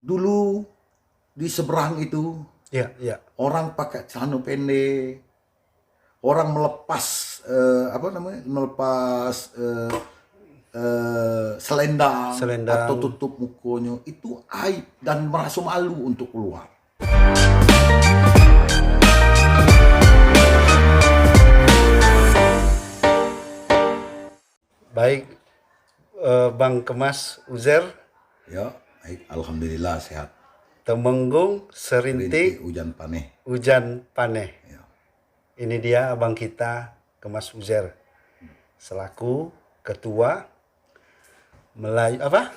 Dulu di seberang itu Iya, iya. orang pakai celana pendek, orang melepas apa namanya, melepas selendang atau Selendang. tutup mukanya, itu aib dan merasa malu untuk keluar. Baik, Bang Kemas Uzer, Ya, baik, alhamdulillah sehat. Temenggung, Rintik Serintik, hujan paneh. Hujan Paneh. Ya. Ini dia abang kita, Kemas Uzer, selaku Ketua Melayu apa?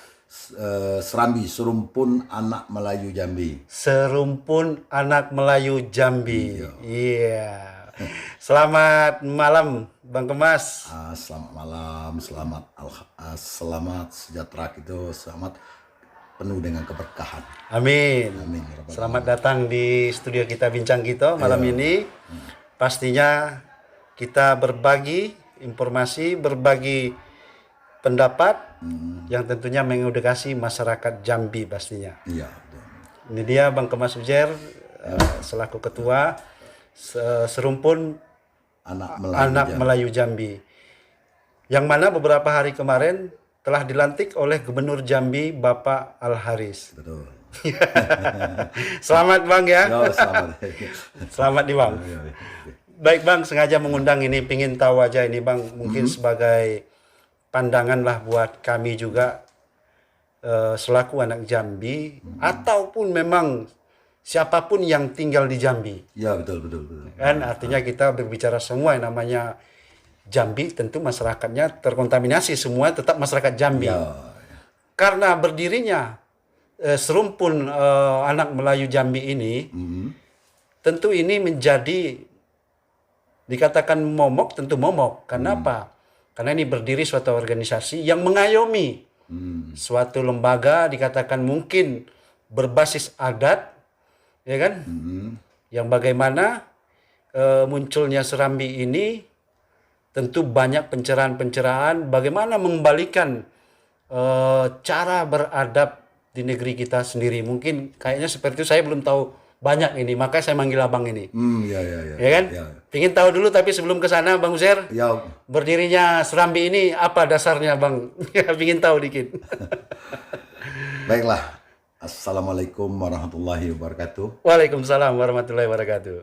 Serambi, Serumpun Anak Melayu Jambi. Serumpun Anak Melayu Jambi. Iya. Iya. Selamat malam, Bang Kemas. Selamat malam, selamat sejahtera gitu, selamat penuh dengan keberkahan. Amin. Amin, ya Rabbal Selamat alamin. datang di studio kita Bincang Kita malam Iya. ini. Pastinya kita berbagi informasi, berbagi pendapat yang tentunya mengedukasi masyarakat Jambi pastinya. Iya, betul. Ini dia Bang Kemas Ujer selaku ketua Serumpun Anak Melayu Anak Jambi. Melayu Jambi. Yang mana beberapa hari kemarin telah dilantik oleh Gubernur Jambi Bapak Al Haris. Betul. Selamat Bang ya. Ya, selamat. Selamat nih Bang. Ya, ya. Baik Bang, sengaja mengundang ini, pingin tahu aja ini Bang, mungkin sebagai pandangan lah buat kami juga selaku anak Jambi, ataupun memang siapapun yang tinggal di Jambi. Ya, betul, betul, betul. Kan artinya kita berbicara semua yang namanya Jambi, tentu masyarakatnya terkontaminasi semua tetap masyarakat Jambi. Ya, Karena berdirinya Serumpun Anak Melayu Jambi ini, tentu ini menjadi dikatakan momok, tentu momok. Karena apa? Karena ini berdiri suatu organisasi yang mengayomi suatu lembaga dikatakan mungkin berbasis adat, ya kan? Yang bagaimana munculnya Serambi ini tentu banyak pencerahan-pencerahan bagaimana mengembalikan cara beradab di negeri kita sendiri. Mungkin kayaknya seperti itu, saya belum tahu banyak ini, makanya saya manggil abang ini. ya, ya, ya. Ya kan? Ya, Pingin tahu dulu, tapi sebelum ke sana Bang Uzer, ya. berdirinya Serambi ini apa dasarnya Bang? Ya, pingin tahu dikit. Baiklah. Assalamualaikum warahmatullahi wabarakatuh. Waalaikumsalam warahmatullahi wabarakatuh.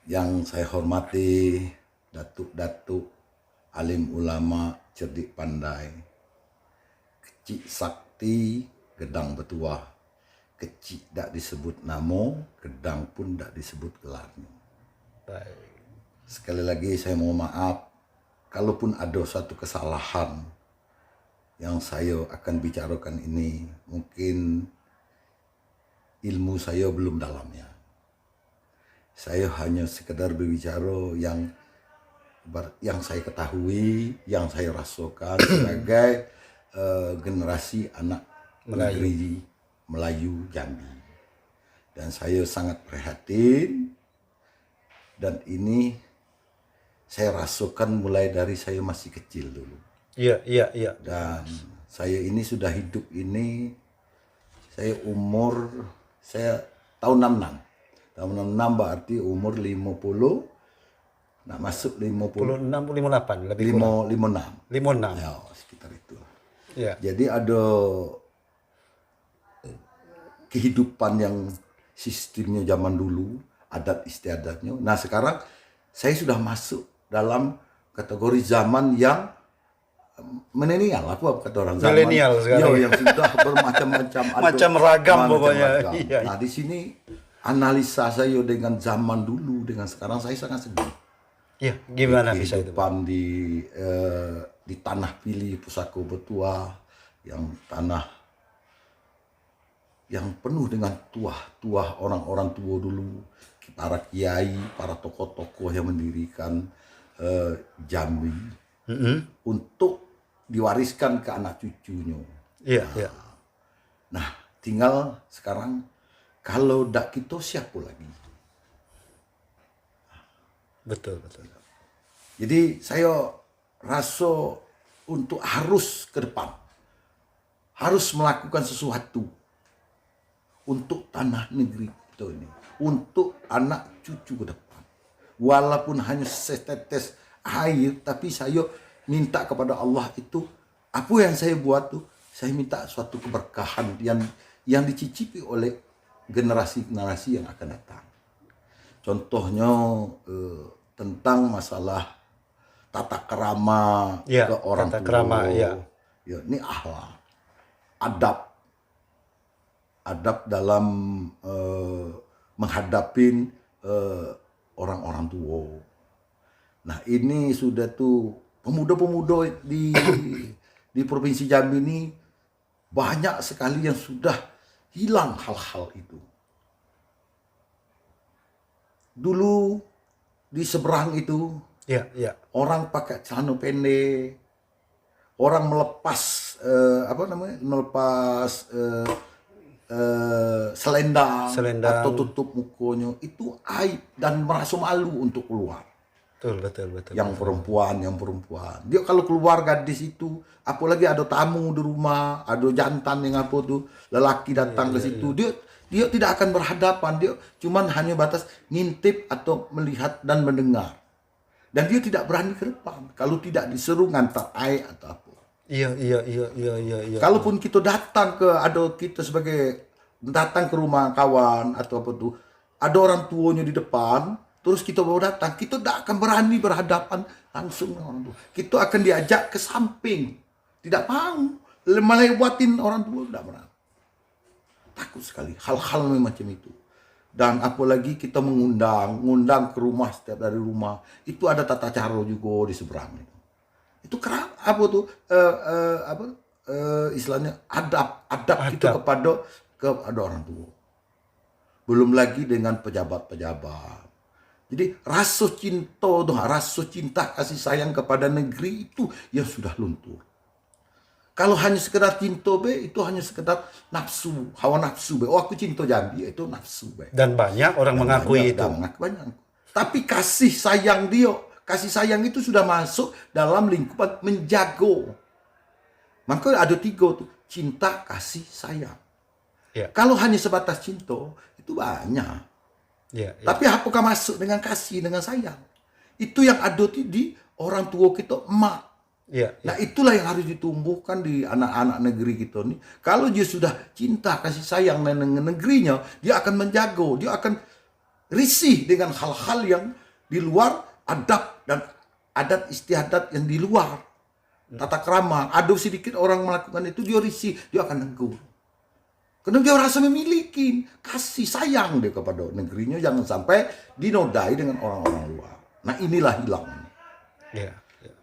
Yang saya hormati datuk-datuk, alim ulama, cerdik pandai, kecik sakti, gedang betuah, kecik tak disebut namo, gedang pun tak disebut gelarnya. Baik. Sekali lagi saya mohon maaf, kalaupun ada satu kesalahan yang saya akan bicarakan ini, mungkin ilmu saya belum dalamnya. Saya hanya sekedar berbicara yang saya ketahui, yang saya rasakan sebagai generasi anak negeri Melayu Jambi. Dan saya sangat prihatin, dan ini saya rasakan mulai dari saya masih kecil dulu. Iya, iya, iya. Dan saya ini sudah hidup ini, saya tahun 66. Tahun 66 berarti umur 50, nak masuk 50, 56, 58, lebih kurang. 56. 56. Ya, sekitar itu. Iya. Jadi ada kehidupan yang sistemnya zaman dulu, adat istiadatnya. Nah, sekarang saya sudah masuk dalam kategori zaman yang milenial, apa kata orang, zaman Milenial sekarang. yang sudah bermacam-macam, ada Macam ragam macam pokoknya. ragam. Iya. Nah, di sini analisa saya dengan zaman dulu dengan sekarang, saya sangat sedih. Iya, gimana bisa itu? Kehidupan di tanah Pilih Pusaka Betua, yang tanah yang penuh dengan tuah orang-orang tua dulu, para kiai, para tokoh-tokoh yang mendirikan Jambi untuk diwariskan ke anak cucunya. Iya, iya. Nah, tinggal sekarang kalau dak kita siapa lagi? Betul, betul. Jadi saya rasa untuk harus ke depan, harus melakukan sesuatu untuk tanah negeri kita ini, untuk anak cucu ke depan. Walaupun hanya setetes air, tapi saya minta kepada Allah itu, apa yang saya buat tuh, saya minta suatu keberkahan yang dicicipi oleh generasi-generasi yang akan datang. Contohnya tentang masalah tata kerama Ya, ke orang tata tua. krama, ya. Ya, ini akhlak, adab dalam menghadapin orang-orang tua. Nah, ini sudah tuh pemuda-pemuda di Provinsi Jambi ini banyak sekali yang sudah hilang hal-hal itu. Dulu di seberang itu Ya, ya. orang pakai celana pendek, orang melepas melepas selendang Selendang. atau tutup mukanya, itu aib dan merasa malu untuk keluar. Betul. Yang perempuan dia kalau keluar gadis itu, apalagi ada tamu di rumah, ada jantan yang apa tuh, lelaki datang ke situ, dia tidak akan berhadapan, dia cuman hanya batas ngintip atau melihat dan mendengar, dan dia tidak berani ke depan kalau tidak disuruh ngantar air atau apa. Iya. Kalaupun kita datang datang ke rumah kawan atau apa tuh, ada orang tuanya di depan, terus kita baru datang, kita tidak akan berani berhadapan langsung dengan orang tua. Kita akan diajak ke samping, tidak mau melewatin orang tua, tidak berani. Takut sekali hal-hal macam itu. Dan apalagi kita ngundang ke rumah, setiap dari rumah itu ada tata cara juga di seberang itu kerap apa tuh istilahnya adab kita kepada orang tua. Belum lagi dengan pejabat-pejabat. Jadi rasa cinta kasih sayang kepada negeri itu yang sudah luntur. Kalau hanya sekedar cinta itu hanya sekedar nafsu, hawa nafsu be. Oh, aku cinta Jambi, itu nafsu be. Dan banyak orang mengakui itu. Banyak. Tapi kasih sayang itu sudah masuk dalam lingkupan menjago. Maka ada 3 tuh, cinta, kasih, sayang. Ya. Kalau hanya sebatas cinta itu banyak. Ya. Tapi apakah masuk dengan kasih, dengan sayang? Itu yang ada di orang tua kita, emak. Ya. Nah, itulah yang harus ditumbuhkan di anak-anak negeri kita nih. Kalau dia sudah cinta, kasih sayang dengan negerinya, dia akan menjaga, dia akan risih dengan hal-hal yang di luar adab dan adat istiadat yang di luar tata krama. Ada sedikit orang melakukan itu, dia risih, dia akan negur. Karena dia rasa memiliki kasih sayang dia kepada negerinya, jangan sampai dinodai dengan orang-orang luar. Nah, inilah hilang. Ya.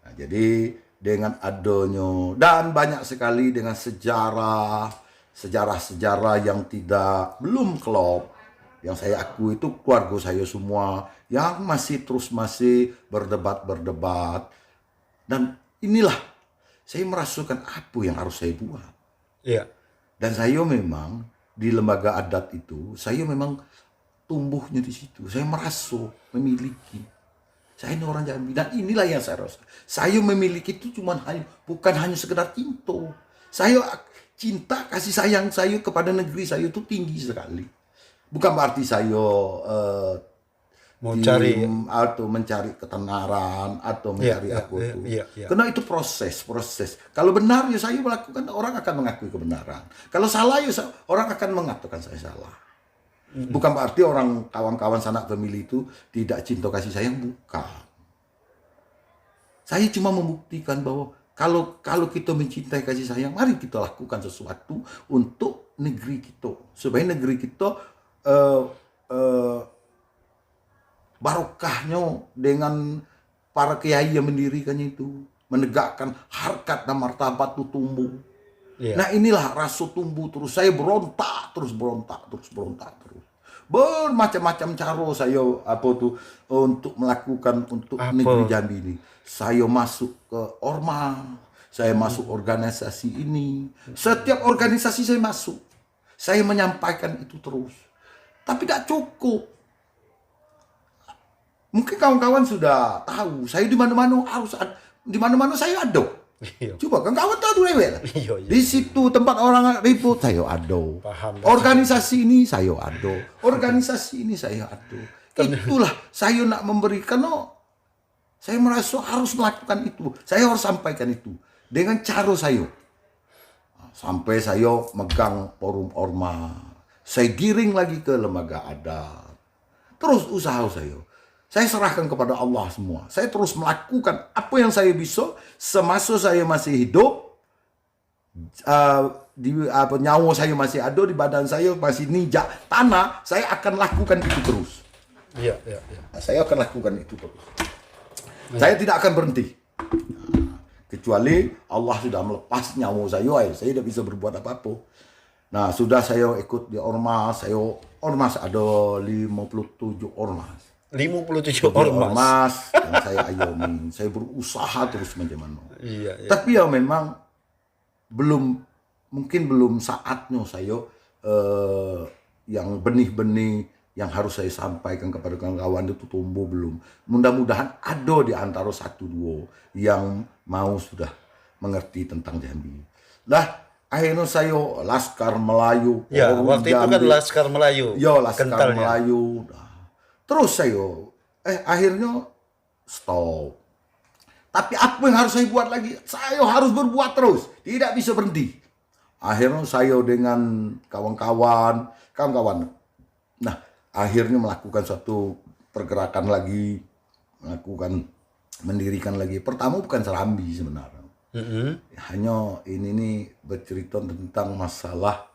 Nah, jadi dengan adanya dan banyak sekali dengan sejarah yang belum klop, yang saya akui itu keluarga saya semua yang masih berdebat, dan inilah saya merasakan apa yang harus saya buat. Ya. Dan saya memang di lembaga adat itu, saya memang tumbuhnya di situ. Saya merasa memiliki. Saya ini orang Jambi, dan inilah yang saya rasa. Saya memiliki itu bukan hanya sekedar cinta. Saya cinta, kasih sayang saya kepada negeri saya itu tinggi sekali. Bukan berarti saya mencari ketenaran atau mencari apa itu. Karena itu proses. Kalau benar ya saya melakukan, orang akan mengakui kebenaran. Kalau salah ya orang akan mengatakan saya salah. Bukan berarti orang kawan-kawan sanak famili itu tidak cinta kasih sayang, bukan. Saya cuma membuktikan bahwa kalau kita mencintai kasih sayang, mari kita lakukan sesuatu untuk negeri kita, supaya negeri kita barokahnya dengan para kiai yang mendirikannya itu, menegakkan harkat dan martabat itu tumbuh. Nah, inilah rasa tumbuh terus. Saya berontak terus. Bermacam-macam cara saya untuk melakukan untuk negeri Jambi ini. Saya masuk ke ormas, saya masuk organisasi ini. Setiap organisasi saya masuk, saya menyampaikan itu terus. Tapi tidak cukup. Mungkin kawan-kawan sudah tahu, saya di mana-mana saya ada. Iya. Coba kan kawan tahu rewel. Iya, iya. Di situ tempat orang ribut saya ado. Paham. Organisasi ini saya ado. Organisasi ini saya ado. Itulah saya nak memberikan saya merasa harus melakukan itu. Saya harus sampaikan itu dengan cara saya. Sampai saya megang forum ormas. Saya giring lagi ke lembaga adat. Terus usaha saya serahkan kepada Allah semua. Saya terus melakukan apa yang saya bisa semasa saya masih hidup. Nyawa saya masih ada di badan saya, masih ninjak tanah, saya akan lakukan itu terus. Iya, iya, iya. Saya akan lakukan itu terus. Saya tidak akan berhenti. Kecuali Allah sudah melepas nyawa saya tidak bisa berbuat apa-apa. Nah, sudah saya ikut di ormas, ormas ada 57 ormas. 57 ormas. Yang saya ayomi. Saya berusaha terus macam mana. Iya, iya. Tapi ya memang mungkin belum saatnya saya yang benih-benih yang harus saya sampaikan kepada kawan-kawan itu tumbuh belum. Mudah-mudahan ada di antara 1-2 yang mau sudah mengerti tentang Jambi. Nah, akhirnya saya Laskar Melayu. Ya, waktu itu kan Laskar Melayu. Ya, Laskar kentalnya. Melayu. Terus saya akhirnya stop. Tapi apa yang harus saya buat lagi? Saya harus berbuat terus, tidak bisa berhenti. Akhirnya saya dengan kawan-kawan. Nah, akhirnya melakukan suatu pergerakan lagi, mendirikan lagi. Pertama bukan Serambi sebenarnya. Hanya ini nih bercerita tentang masalah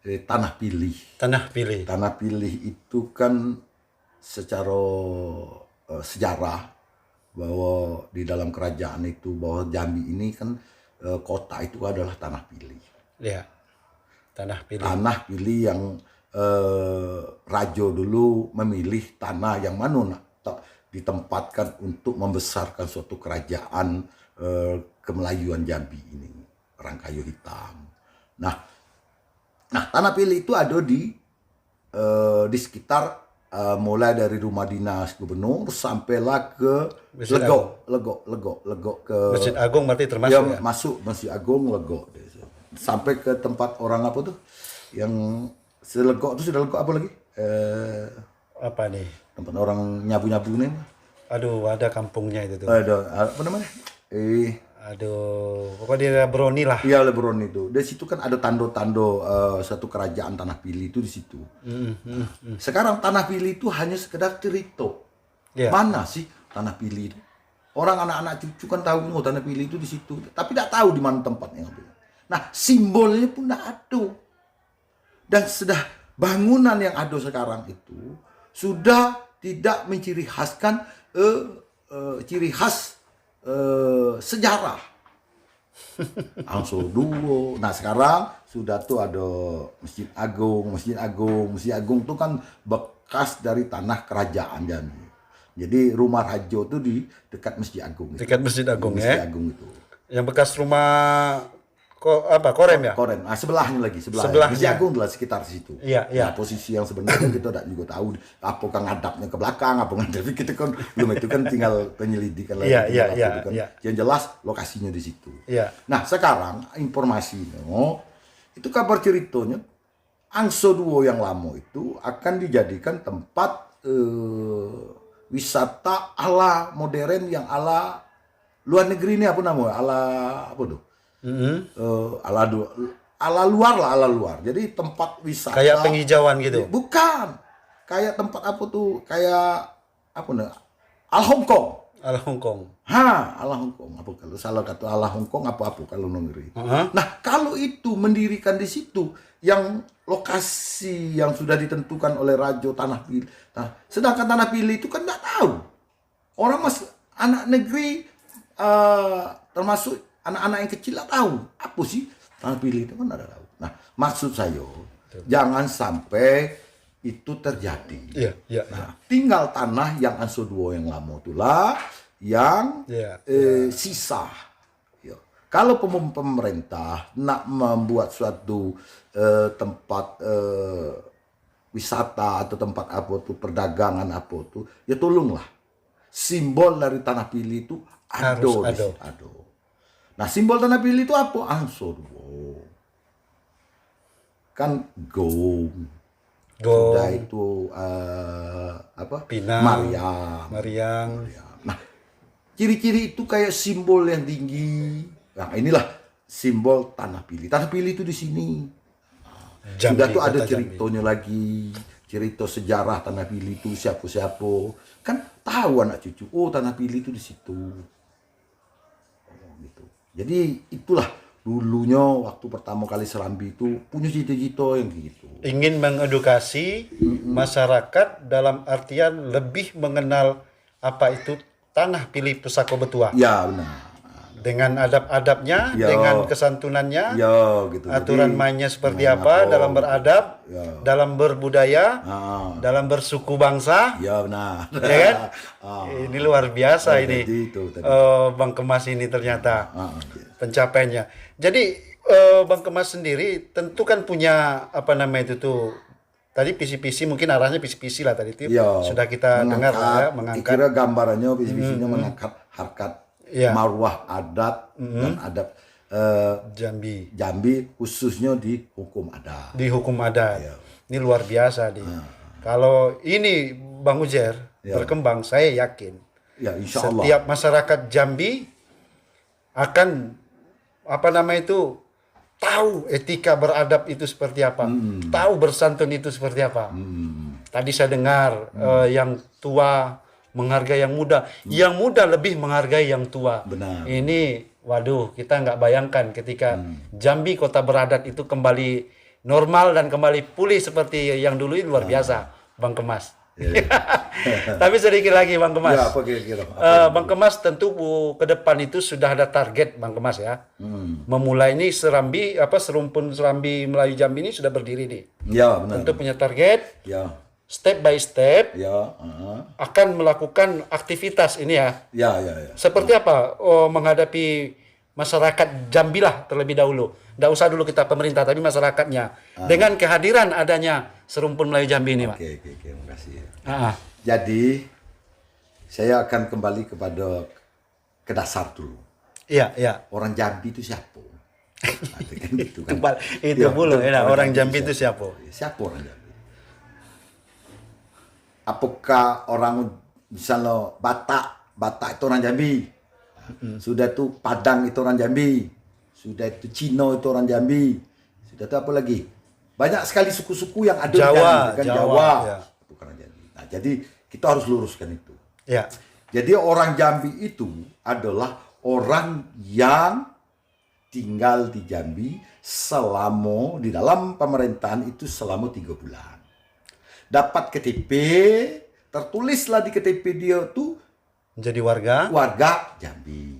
tanah pilih. Tanah pilih. Tanah pilih itu kan secara sejarah bahwa di dalam kerajaan itu bahwa Jambi ini kan kota itu adalah tanah pilih. Ya, tanah pilih. Tanah pilih yang raja dulu memilih tanah yang mana ditempatkan untuk membesarkan suatu kerajaan kemelayuan Jambi ini, Rangkayo Hitam. Nah tanah pilih itu ada di sekitar mulai dari rumah dinas gubernur sampailah ke Legok ke Masjid Agung berarti termasuk ya? Masuk Masjid Agung Legok sampai ke tempat orang apa tuh yang selegok itu sudah Legok apa lagi Apa nih? tempat orang nyabu-nyabu nih. Aduh, ada kampungnya itu tuh. Ada apa namanya Aduh, pokoknya dia Broni lah. iya Lebron itu. Di situ kan ada tando-tando satu kerajaan Tanah Pilih itu di situ. Sekarang Tanah Pilih itu hanya sekedar cerita. Ya. Mana sih Tanah Pilih itu? Orang anak-anak cucu kan tahu Tanah Pilih itu di situ, tapi tidak tahu di mana tempatnya. Nah, simbolnya pun tidak ada. Dan sudah bangunan yang ada sekarang itu sudah tidak menciri khaskan ciri khas sejarah. Langsung dulu. Nah sekarang sudah tuh ada Masjid Agung itu kan bekas dari tanah kerajaan Jambi. Jadi rumah raja itu di dekat Masjid Agung. Dekat Masjid Agung Masjid ya. Agung itu. Yang bekas rumah Korem ya? Korem. Nah, sebelahnya lagi. Sebelahnya. Masjid Agung adalah sekitar situ. Iya, iya. Nah, posisi yang sebenarnya kita tidak juga tahu apakah ngadapnya ke belakang, apa ngadapnya kita kan belum itu kan tinggal penyelidikan lagi. Iya. Yang jelas lokasinya di situ. Iya. Nah, sekarang informasinya itu kabar ceritanya Angso Duo yang lama itu akan dijadikan tempat wisata ala modern yang ala luar negeri ini apa namanya? Ala apa tuh? Ala luar. Jadi tempat wisata Kayak penghijauan gitu. Bukan. Kayak tempat apa tuh? Kayak apa nih? Ala Hongkong. Ala Hongkong. Ala Hongkong. Apa kalau salah kata ala Hongkong apa kalau negeri. Nah, kalau itu mendirikan di situ yang lokasi yang sudah ditentukan oleh Raja Tanah Pilih. Nah, sedangkan Tanah Pilih itu kan nggak tahu. Orang masih anak negeri termasuk anak-anak yang kecil nggak tahu apa sih Tanah Pilih itu kan ada tahu. Nah, maksud saya jangan sampai itu terjadi. Iya. Nah, tinggal tanah yang Angso Duo yang lama itulah yang sisa. Ya. Kalau pemerintah nak membuat suatu tempat wisata atau tempat apa tuh perdagangan apa tuh, ya tolonglah simbol dari Tanah Pilih itu ada. Nah, simbol Tanah Pili itu apa? Ansor. Wow. Kan gong. Sudah itu apa? Pinang, Mariam. Mariang. Nah, ciri-ciri itu kayak simbol yang tinggi. Nah, inilah simbol Tanah Pili. Tanah Pili itu di sini. Jambi, Sudah tuh ada kota Jambi. ceritanya lagi. Cerita sejarah Tanah Pili itu siapa-siapa. Kan tahu anak cucu, oh Tanah Pili itu di situ. Oh, gitu. Jadi itulah dulunya waktu pertama kali Serambi itu punya cita-cita yang gitu. Ingin mengedukasi masyarakat dalam artian lebih mengenal apa itu Tanah Pili Pusaka Betua. Ya benar. Dengan adab-adabnya, Ya. dengan kesantunannya, Ya gitu. aturan Jadi, mainnya seperti apa, dalam beradab, Ya. dalam berbudaya, ah, dalam bersuku bangsa, ya benar. ya kan? Ah, Ini luar biasa ya, ini. jadi itu tadi. Bang Kemas ini ternyata Gitu. pencapaiannya. Jadi Bang Kemas sendiri tentu kan punya apa namanya itu tuh tadi visi-visi mungkin arahnya visi-visi lah tadi itu Ya, sudah kita dengar lah ya mengangkat Kira gambarannya visi-visinya mengangkat harkat Ya. marwah adat dan adat Jambi Jambi khususnya di hukum adat. di hukum adat. Ya. Ini luar biasa nih. Kalau ini Bang Ujer berkembang, saya yakin Ya insya Allah. setiap masyarakat Jambi akan apa namanya itu tahu etika beradab itu seperti apa, tahu bersantun itu seperti apa. Tadi saya dengar yang tua menghargai yang muda, yang muda lebih menghargai yang tua. Benar. Ini, waduh, kita nggak bayangkan ketika Jambi kota beradat itu kembali normal dan kembali pulih seperti yang dulu ini luar biasa, Bang Kemas. Tapi sedikit lagi Bang Kemas. Ya apa kira-kira? Bang Kemas tentu ke depan itu sudah ada target Bang Kemas ya. Memulai ini Serambi serumpun Serambi Melayu Jambi ini sudah berdiri nih. Ya benar. Tentu punya target, Ya. step by step Ya. akan melakukan aktivitas ini ya. Ya ya ya. Seperti apa menghadapi masyarakat Jambi lah terlebih dahulu. Nggak usah dulu kita pemerintah tapi masyarakatnya. Dengan kehadiran adanya Serumpun Melayu Jambi ini, Pak. Oke, terima kasih. Ah, Jadi saya akan kembali ke dasar dulu. iya, iya. Orang Jambi itu siapa? Nah, itu kan gitu kan. Itu Ya, dulu betul. ya, orang Jambi itu siapa? Siapa orang Jambi? Apakah orang misalnya Batak itu orang Jambi? Sudah itu Padang itu orang Jambi. Sudah itu Cina itu orang Jambi. Sudah itu apa lagi? Banyak sekali suku-suku yang ada di Jawa, Jambi, kan Jawa. ya. Bukan orang Jambi. Nah, jadi kita harus luruskan itu. Ya. Jadi orang Jambi itu adalah orang yang tinggal di Jambi selama di dalam pemerintahan itu selama 3 bulan. Dapat KTP, tertulislah di KTP dia tuh Menjadi warga. warga Jambi.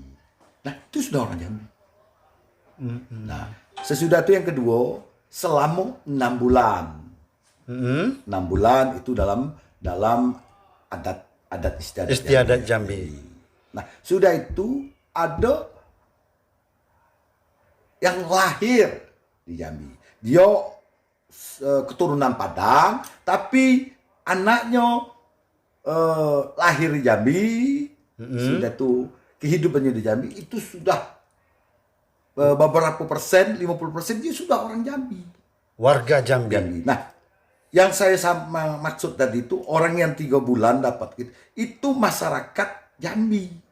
Nah itu sudah orang Jambi. Nah sesudah itu yang kedua selama 6 bulan. 6 bulan itu dalam adat Istiadat Jambi. Nah, sudah itu ada yang lahir di Jambi. Dia keturunan Padang, tapi anaknya lahir di Jambi. Sudah itu kehidupannya di Jambi itu sudah beberapa persen, 50% dia sudah orang Jambi. Warga Jambi. Jambi. Nah, yang saya maksud tadi itu orang yang 3 bulan dapat itu masyarakat Jambi.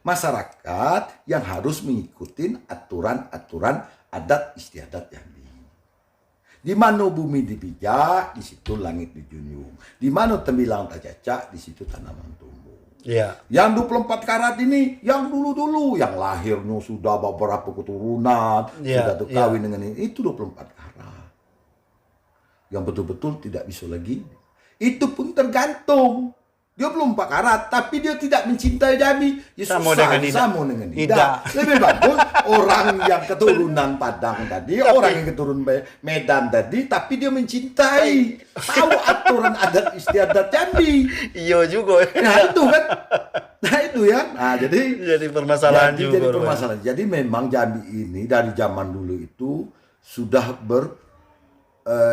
Masyarakat yang harus mengikuti aturan-aturan adat istiadat Jambi. Di mana bumi dipijak, di situ langit dijunjung. Di mana tembilang tercacak, di situ tanaman tumbuh. Iya. Yang 24 karat ini, yang dulu-dulu, yang lahirnya sudah beberapa keturunan, Ya, sudah kawin dengan ini, itu 24 karat. Yang betul-betul tidak bisa lagi. Itu pun tergantung. Dia belum 4 karat, tapi dia tidak mencintai Jambi. Ya Sama susah, dengan Ida. sama dengan Ida. Ida. Lebih bagus orang yang keturunan Padang tadi, orang yang keturunan Medan tadi, tapi dia mencintai. Tahu aturan adat istiadat Jambi. Iya juga. Nah itu kan. Nah itu ya. Nah Jadi permasalahan juga. jadi permasalahan. Jadi memang Jambi ini dari zaman dulu itu sudah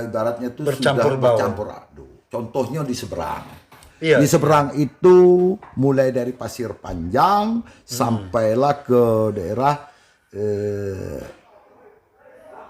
ibaratnya itu Bercampur sudah baur. bercampur aduk. Contohnya di seberang. Iya. Di seberang itu mulai dari Pasir Panjang sampailah ke daerah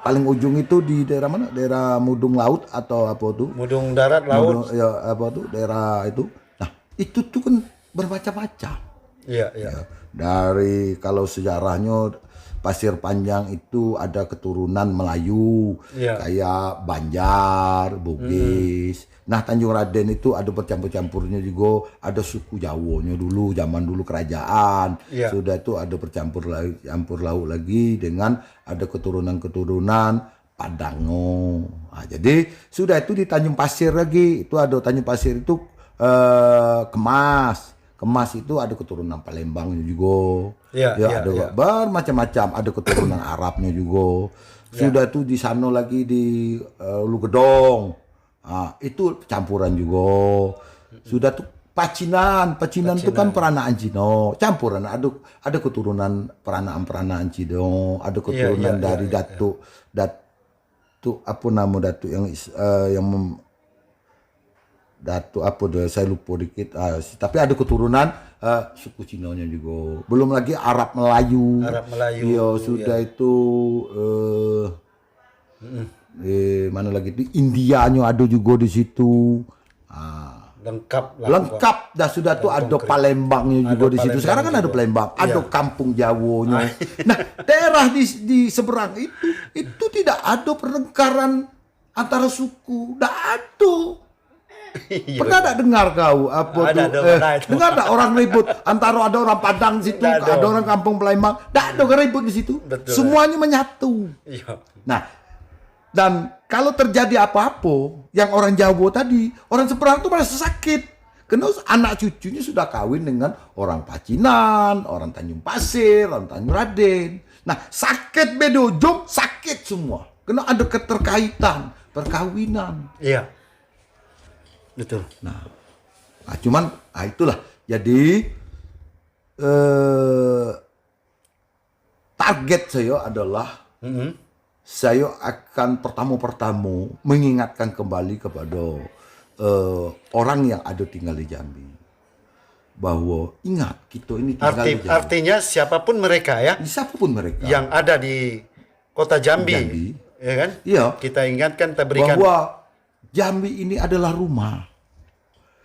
paling ujung itu di daerah mana? Daerah Mudung Laut atau apa tuh? Mudung darat laut. Ya apa tuh? Daerah itu. Nah, itu tuh kan bermacam-macam. Iya, iya. Ya, dari kalau sejarahnya Pasir Panjang itu ada keturunan Melayu, Iya. kayak Banjar, Bugis. Nah, Tanjung Raden itu ada bercampur-campurnya juga, ada suku Jawonya dulu, zaman dulu kerajaan. Iya. Sudah itu ada campur laut lagi dengan ada keturunan-keturunan Padango. Nah, jadi sudah itu di Tanjung Pasir lagi, itu ada Tanjung Pasir itu Kemas. Kemas itu ada keturunan Palembangnya juga. Iya, Ya, iya, ada iya. bermacam-macam, ada keturunan Arabnya juga. Sudah itu di sana lagi di Ulu Gedong. Ah, itu campuran juga. Sudah tuh Pacinan itu kan peranaan Cino, campuran ada keturunan peranaan Cino, ada keturunan iya, dari iya, Datuk apa nama Datuk yang Datuk apa deh, saya lupa dikit. Tapi ada keturunan suku Cinonya juga. Belum lagi Arab Melayu. Arab Melayu. Iya, sudah itu mana lagi di Indianya ada juga di situ. Lengkap lah. Lengkap dah sudah tuh ada Palembangnya juga di situ. Palembang Sekarang kan ada juga. Palembang, ada Iya. Kampung Jawonya. Nah, daerah di seberang itu tidak ada pertengkaran antara suku. Tidak ada. Iya. Pernah tak dengar kau apa Ada, tuh? pernah itu. Dengar tak orang ribut antara ada orang Padang di situ, Nggak ada. ada orang Kampung Palembang, tak ada orang ribut di situ. Betul. Semuanya menyatu. Iya. Nah, dan kalau terjadi apa-apa, yang orang Jawa tadi, orang seberang itu merasa sakit. Karena anak cucunya sudah kawin dengan orang Pacinan, orang Tanjung Pasir, orang Tanjung Raden. Nah, sakit bedojong, sakit semua. Karena ada keterkaitan, perkawinan. Iya. Betul. Nah, cuman itulah. Jadi target saya adalah saya akan pertama mengingatkan kembali kepada orang yang ada tinggal di Jambi bahwa ingat kita ini tinggal di Jambi. Artinya siapapun mereka ya Siapapun mereka yang ada di kota Jambi, Jambi. ya kan? Iya. Kita ingatkan, kita berikan. Bahwa Jambi ini adalah rumah.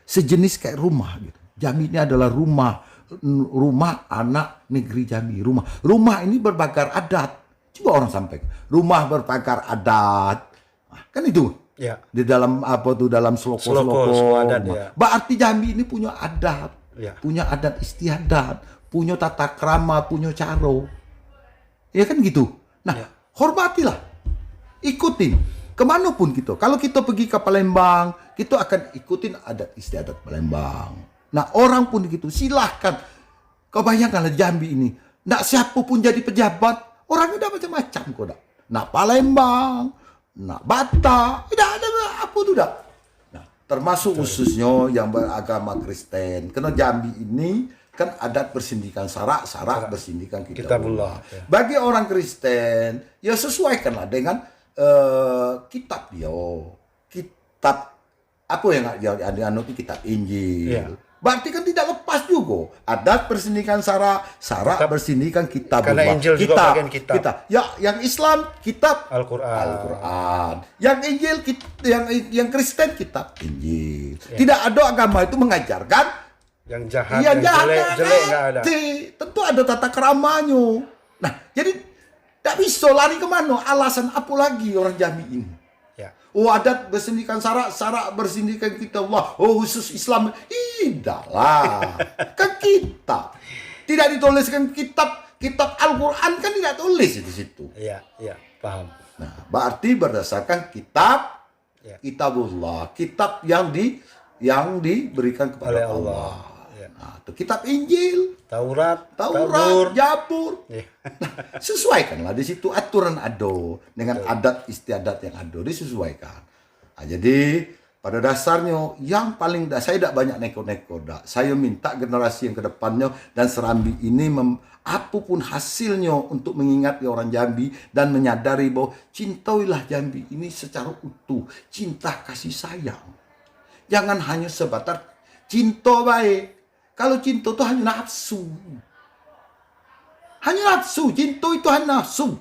Sejenis kayak rumah gitu. Jambi ini adalah rumah anak negeri Jambi. Rumah ini berbagai adat. Coba orang sampaikan. Rumah berbagai adat. Nah, kan itu. Ya. Di dalam dalam Seloko adat, Nah, ya. berarti Jambi ini punya adat. Ya. Punya adat istiadat. Punya tata krama, punya caro. Ya kan gitu. Nah, hormatilah. Ikutin. Kemanapun kita. Kalau kita pergi ke Palembang, kita akan ikutin adat istiadat Palembang. Nah, orang pun gitu. Silahkan. Kau bayangkanlah Jambi ini. Nggak siapa pun jadi pejabat. Orangnya udah macam-macam kok. Nak Palembang, nak Batak. Tidak ada apa tuh dah. Nah, termasuk khususnya yang beragama Kristen. Karena Jambi ini kan adat bersindikan sarak bersindikan kitabullah. Ya. Bagi orang Kristen, ya sesuaikanlah dengan kitab dia. Kitab apa yang dianut kitab Injil. Ya. Berarti kan tidak lepas juga. Adat bersindikan sarak bersindikan kitab. Karena Injil juga bagian kitab. Ya, yang Islam kitab Al-Quran. Yang Injil yang Kristen kitab Injil. Tidak ada agama itu mengajarkan Yang jahat, yang yang jelek nggak ada. Tentu ada tata keramanya. Nah, jadi tidak bisa lari kemana. Alasan apa lagi orang Jambi ini? Ya. Oh, adat bersindikan sarak bersindikan kitabullah. Oh, khusus Islam. Tidaklah. Kan kitab. Tidak dituliskan kitab Al-Quran kan tidak tulis di situ. Iya, iya, paham. Nah, berarti berdasarkan kitabullah, kitab yang diberikan kepada Oleh Allah. Ya. Nah, itu kitab Injil, Taurat, Jabur. Ya. Nah, sesuaikanlah di situ aturan ado dengan adat istiadat yang ada disesuaikan. Nah, jadi pada dasarnya yang paling saya tidak banyak neko-neko. Saya minta generasi yang kedepannya dan Serambi ini apapun hasilnya untuk mengingati orang Jambi dan menyadari bahwa cintailah Jambi ini secara utuh, cinta kasih sayang. Jangan hanya sebatas cinta baik. Kalau cinta itu hanya nafsu. Hanya nafsu. Cinta itu hanya nafsu.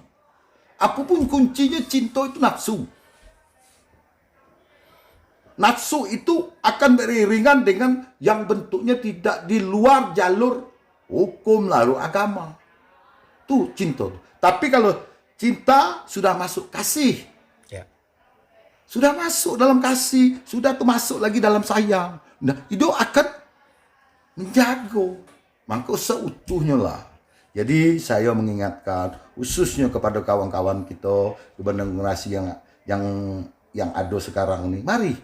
Apapun kuncinya, cinta itu nafsu. Nafsu itu akan beriringan dengan yang bentuknya tidak di luar jalur hukum lalu agama. Itu cinta. Tapi kalau cinta sudah masuk kasih. Ya. Sudah masuk dalam kasih. Sudah tuh masuk lagi dalam sayang. Nah, itu akan menjaga. Maka seutuhnya lah. Jadi saya mengingatkan khususnya kepada kawan-kawan kita, kepada generasi yang ada sekarang ini. Mari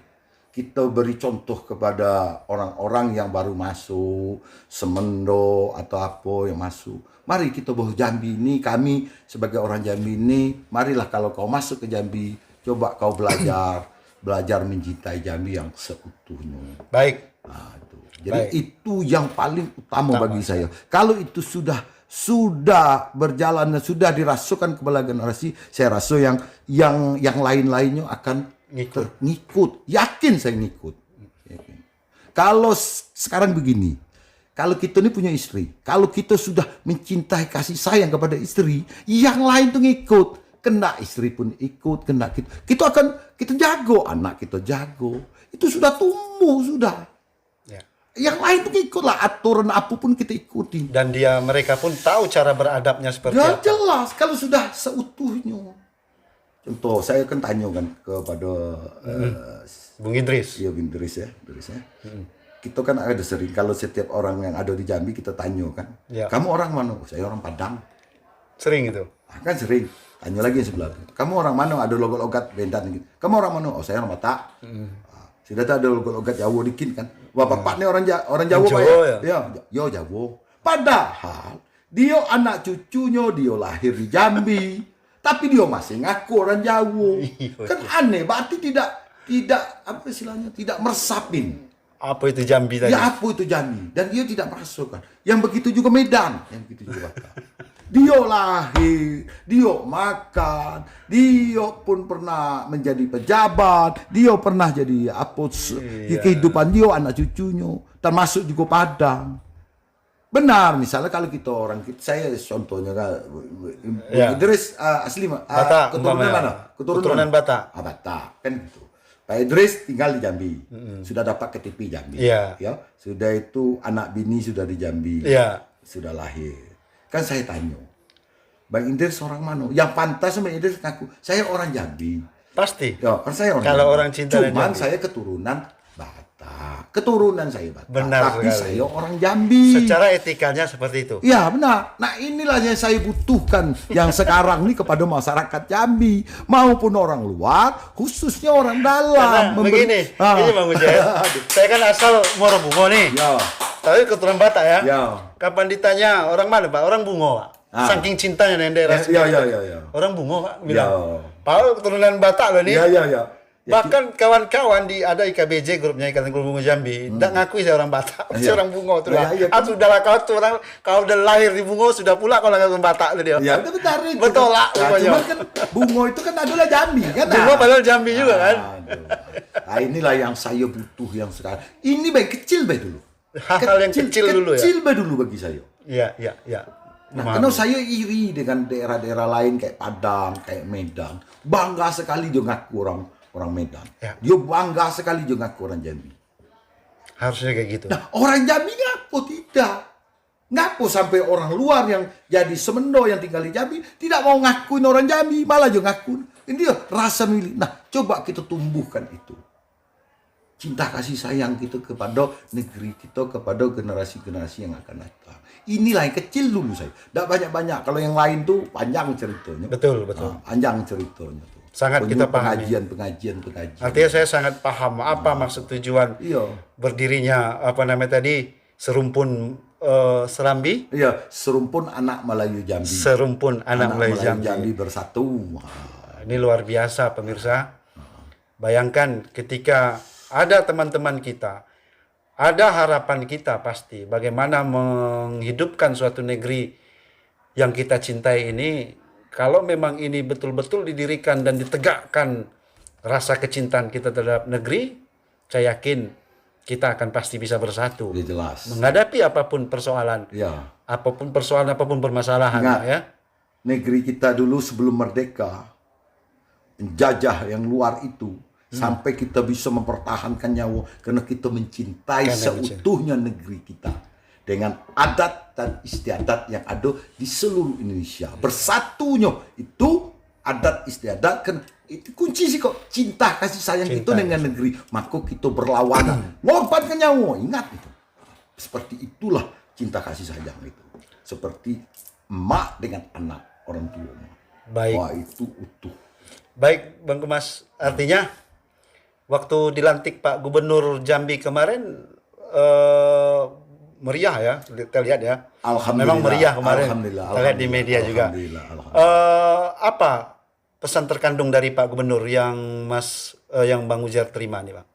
kita beri contoh kepada orang-orang yang baru masuk, semendo atau apa yang masuk. Mari kita bawa Jambi ini, kami sebagai orang Jambi ini, marilah kalau kau masuk ke Jambi, coba kau belajar mencintai Jambi yang seutuhnya. Baik. Nah, itu. Jadi itu yang paling utama bagi saya. Kalau itu sudah berjalan dan sudah dirasukan kepada generasi, saya rasa yang lain-lainnya akan ngikut. Yakin saya ngikut. Yakin. Kalau sekarang begini, kalau kita ini punya istri, kalau kita sudah mencintai kasih sayang kepada istri, yang lain tuh ngikut. Kena istri pun ikut, kena kita jago, anak kita jago. Itu sudah tumbuh, sudah. Ya. Yang lain tuh ikutlah, aturan apapun kita ikuti. Dan mereka pun tahu cara beradabnya seperti Ya apa. jelas, kalau sudah seutuhnya. Contoh, saya kan tanya kan kepada Bung Idris. Iya, Bung Idris ya. Kita kan ada sering, kalau setiap orang yang ada di Jambi kita tanya kan. Ya. Kamu orang mana? Oh, saya orang Padang. Sering itu. Kan sering. Tanya lagi yang sebelah. Kamu orang mana? Ada logat-logat bendan gitu. Kamu orang mana? Oh, saya orang Batak. Sudah ada logat-logat Jawa dikit kan. Wah, bapak ini orang Jawa, Pak ya? Ya, Jawa. Padahal dia anak cucunya dia lahir di Jambi, tapi dia masih ngaku orang Jawa. Kan aneh, berarti tidak apa istilahnya? Tidak meresapin. Apa itu Jambi tadi? Ya apa itu Jambi? Dan dia tidak merasukan. Yang begitu juga Medan, yang begitu juga Batak. Dia lahir, dia makan, dia pun pernah menjadi pejabat, dia pernah jadi apa kehidupan dia, anak cucunya, termasuk juga Padang. Benar, misalnya kalau saya contohnya kan, Idris asli Batak, keturunan mana? Keturunan Batak. Batak, kan gitu. Pak Idris tinggal di Jambi, sudah dapat KTP Jambi, ya. Sudah itu anak bini sudah di Jambi, sudah lahir. Kan saya tanya, Bang Idris orang mana? Yang pantas Bang Idris ngaku, saya orang Jambi. Pasti. Ya, kan saya orang Kalau Jambi. orang cinta Cuman Jambi. saya keturunan Batak. Keturunan saya Batak. Benar tapi sekali. saya orang Jambi. Secara etikanya seperti itu. Ya benar. Nah inilah yang saya butuhkan yang sekarang ini kepada masyarakat Jambi maupun orang luar, khususnya orang dalam. Karena begini, ini Bang Ujaid. Saya kan asal Morobungo nih. Ya. Tapi keturunan Batak ya. Ya. Kapan ditanya orang mana Pak? Orang Bungo Pak. Saking cintanya dengan daerah sini. Ya. Orang Bungo Pak Ya. bilang. Pak keturunan Batak loh nih. Ya. Bahkan kawan-kawan ada IKBJ grupnya Ikatan Guru Bungo Jambi, tidak ngakui saya orang Batak, saya orang Bungo tuh lah. Sudahlah kau udah lahir di Bungo sudah pula kau orang Batak tuh dia. Ya, itu benar itu. Betul lah. Cuman kan Bungo itu kan adalah Jambi kan. Bungo padahal Jambi juga kan. Nah, inilah yang saya butuh yang sekarang. Ini baik kecil baik dulu. Hal-hal yang kecil dulu ya. Kecil baik dulu bagi saya. Iya. Nah, karena saya iri dengan daerah-daerah lain kayak Padang, kayak Medan. Bangga sekali dia ngaku orang Medan. Ya. Dia bangga sekali dia ngaku orang Jambi. Harusnya kayak gitu. Nah, orang Jambi ngaku tidak. Ngaku sampai orang luar yang jadi semendo yang tinggal di Jambi tidak mau ngakuin orang Jambi, malah juga ngaku. Ini dia rasa milik. Nah, coba kita tumbuhkan itu. Cinta kasih sayang kita kepada negeri kita, kepada generasi-generasi yang akan datang. Inilah yang kecil dulu saya. Tidak banyak-banyak. Kalau yang lain tuh panjang ceritanya. Betul. Panjang ceritanya tuh. Sangat kita pahami. Pengajian. Artinya saya sangat paham apa maksud tujuan berdirinya serumpun Serambi. Iya, serumpun anak Melayu Jambi. Serumpun anak Melayu Jambi bersatu. Ini luar biasa pemirsa. Bayangkan ketika ada teman-teman kita, ada harapan kita pasti bagaimana menghidupkan suatu negeri yang kita cintai ini. Kalau memang ini betul-betul didirikan dan ditegakkan rasa kecintaan kita terhadap negeri, saya yakin kita akan pasti bisa bersatu Ya jelas. menghadapi apapun persoalan, Ya. apapun permasalahan Ingat, ya. negeri kita dulu sebelum merdeka, penjajah yang luar itu, sampai kita bisa mempertahankan nyawa karena kita mencintai Karena seutuhnya negeri kita dengan adat dan istiadat yang ada di seluruh Indonesia. Bersatunya itu adat istiadat kan itu kunci sih kok, cinta kasih sayang itu dengan negeri, maka kita berlawanan ngorbankan nyawa. Ingat itu, seperti itulah cinta kasih sayang itu, seperti emak dengan anak, orang tua. Baik. Wah, itu utuh. Baik, Bang Kemas. Artinya waktu dilantik Pak Gubernur Jambi kemarin meriah ya, kita lihat ya. Alhamdulillah. Memang meriah kemarin. Alhamdulillah. Kita lihat di media juga. Alhamdulillah. Apa pesan terkandung dari Pak Gubernur yang yang Bang Ujar terima nih, Bang?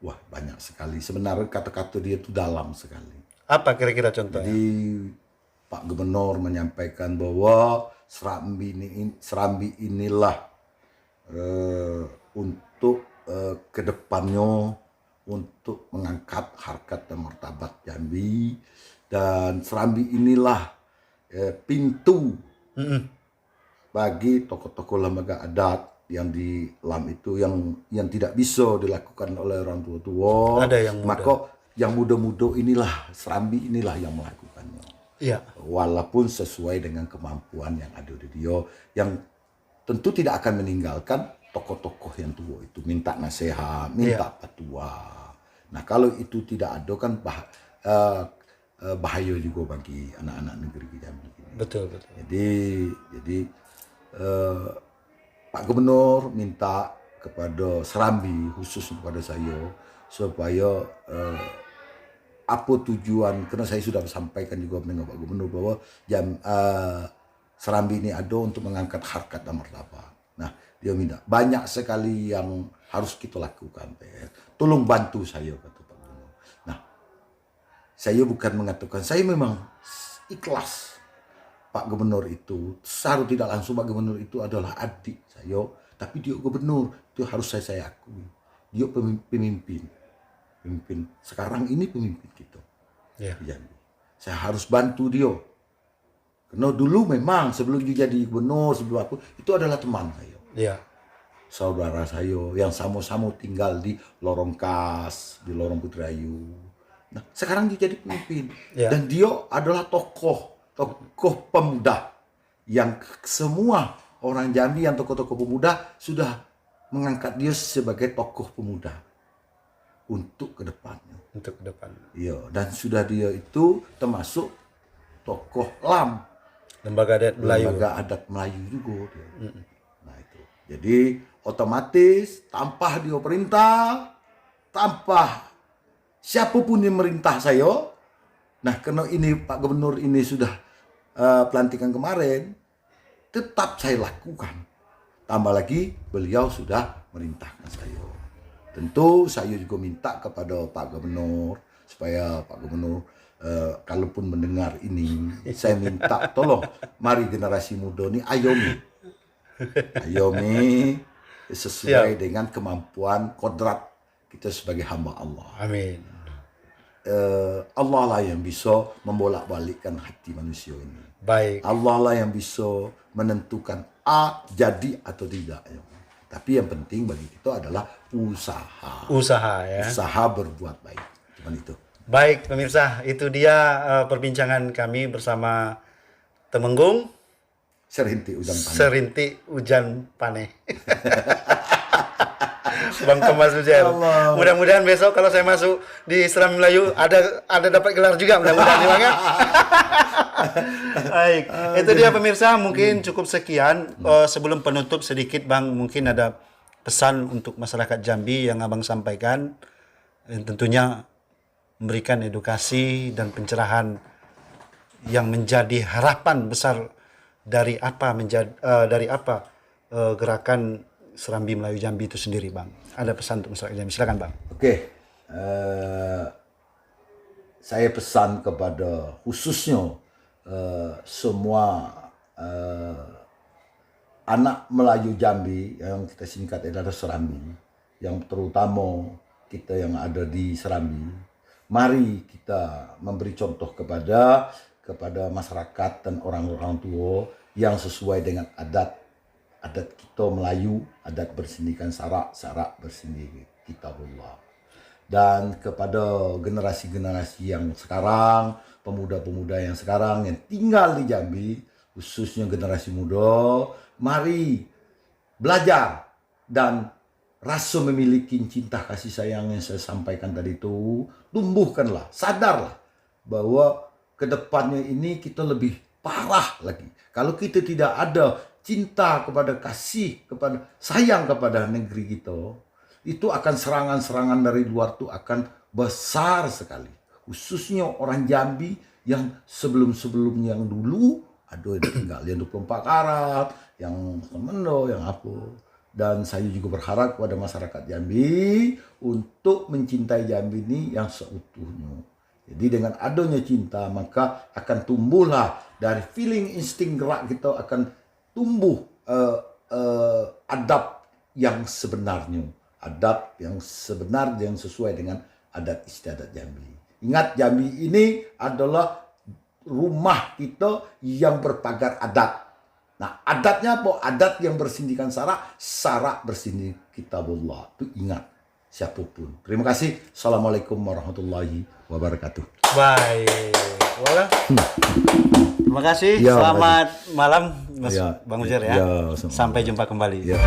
Wah, banyak sekali. Sebenarnya kata-kata dia itu dalam sekali. Apa kira-kira contohnya? Jadi Pak Gubernur menyampaikan bahwa Serambi inilah untuk kedepannya untuk mengangkat harkat dan martabat Jambi, dan Serambi inilah pintu bagi tokoh-tokoh lembaga adat yang di LAM itu yang tidak bisa dilakukan oleh orang tua-tua. Ada yang muda. Maka yang muda-muda inilah, Serambi inilah yang melakukannya. Iya. Walaupun sesuai dengan kemampuan yang ada di dia, yang tentu tidak akan meninggalkan tokoh-tokoh yang tua itu, minta nasihat, minta petua. Nah, kalau itu tidak ada kan bahaya juga bagi anak-anak negeri Jambi. Betul. Jadi Pak Gubernur minta kepada Serambi, khusus kepada saya, supaya apa tujuan, karena saya sudah sampaikan juga dengan Pak Gubernur bahwa Serambi ini ada untuk mengangkat harkat dan martabat. Nah, dia minta banyak sekali yang harus kita lakukan. Tolong bantu saya, kata Pak Gubernur. Nah, saya bukan mengatakan, saya memang ikhlas. Pak Gubernur itu, secara tidak langsung Pak Gubernur itu adalah adik saya, tapi dia gubernur, itu harus saya akui. Dia pemimpin. Sekarang ini pemimpin kita. Iya. Saya harus bantu dia. Karena dulu memang sebelum dia jadi gubernur, sebelum aku, itu adalah teman saya. Iya. Saudara saya yang sama-sama tinggal di Lorong Kas, di Lorong Putrayu. Nah, sekarang dia jadi pemimpin. Ya. Dan dia adalah tokoh pemuda yang semua orang Jambi yang tokoh-tokoh pemuda sudah mengangkat dia sebagai tokoh pemuda untuk ke depannya. Untuk ke depan. Iya, dan sudah dia itu termasuk tokoh LAM, Lembaga Adat Melayu juga dia. Nah itu. Jadi otomatis tanpa dia perintah, tanpa siapapun yang merintah saya. Nah, karena ini Pak Gubernur ini sudah pelantikan kemarin, tetap saya lakukan. Tambah lagi beliau sudah merintahkan saya. Tentu saya juga minta kepada Pak Gubernur supaya Pak Gubernur kalaupun mendengar ini, saya minta tolong, mari generasi muda ini ayomi sesuai dengan kemampuan kodrat kita sebagai hamba Allah. Amin. Allah lah yang bisa membolak-balikkan hati manusia ini. Baik. Allah lah yang bisa menentukan A jadi atau tidak. Tapi yang penting bagi kita adalah usaha. Usaha ya. Usaha berbuat baik. Cuman itu. Baik pemirsa, itu dia perbincangan kami bersama Temenggung Serintik Hujan Paneh. Bang Kemas Ujar. Mudah-mudahan besok kalau saya masuk di Serambi Melayu ada dapat gelar juga, mudah-mudahan nih Bang ya. Baik, itu dia pemirsa, mungkin cukup sekian. Sebelum penutup sedikit Bang, mungkin ada pesan untuk masyarakat Jambi yang Abang sampaikan. Tentunya memberikan edukasi dan pencerahan yang menjadi harapan besar dari apa gerakan Serambi Melayu Jambi itu sendiri, Bang. Ada pesan untuk masyarakat Jambi, silakan Bang. Oke, saya pesan kepada khususnya semua anak Melayu Jambi yang kita singkat adalah Serambi, yang terutama kita yang ada di Serambi, mari kita memberi contoh kepada masyarakat dan orang-orang tua yang sesuai dengan adat kita Melayu, adat bersindikan sarak bersindir kitabullah. Dan kepada generasi-generasi yang sekarang, pemuda-pemuda yang sekarang yang tinggal di Jambi, khususnya generasi muda, mari belajar dan rasa memiliki cinta kasih sayang yang saya sampaikan tadi itu, tumbuhkanlah, sadarlah bahwa kedepannya ini kita lebih parah lagi. Kalau kita tidak ada cinta kepada kasih, kepada sayang kepada negeri kita, itu akan serangan-serangan dari luar itu akan besar sekali. Khususnya orang Jambi yang sebelum-sebelumnya yang dulu ada yang tinggal yang 24 karat, yang semendo, yang apa. Dan saya juga berharap kepada masyarakat Jambi untuk mencintai Jambi ini yang seutuhnya. Jadi dengan adanya cinta maka akan tumbuhlah dari feeling insting gerak kita akan tumbuh adab yang sebenarnya. Adab yang sebenar yang sesuai dengan adat istiadat Jambi. Ingat, Jambi ini adalah rumah kita yang berpagar adat. Nah, adatnya apa? Adat yang bersindikan sarak bersindir kitabullah. Itu ingat siapapun. Terima kasih. Assalamualaikum warahmatullahi wabarakatuh. Baik. Wala. Terima kasih. Ya, Selamat malam Mas Ya, Bang Uzair ya. ya, Sampai jumpa kembali. Ya.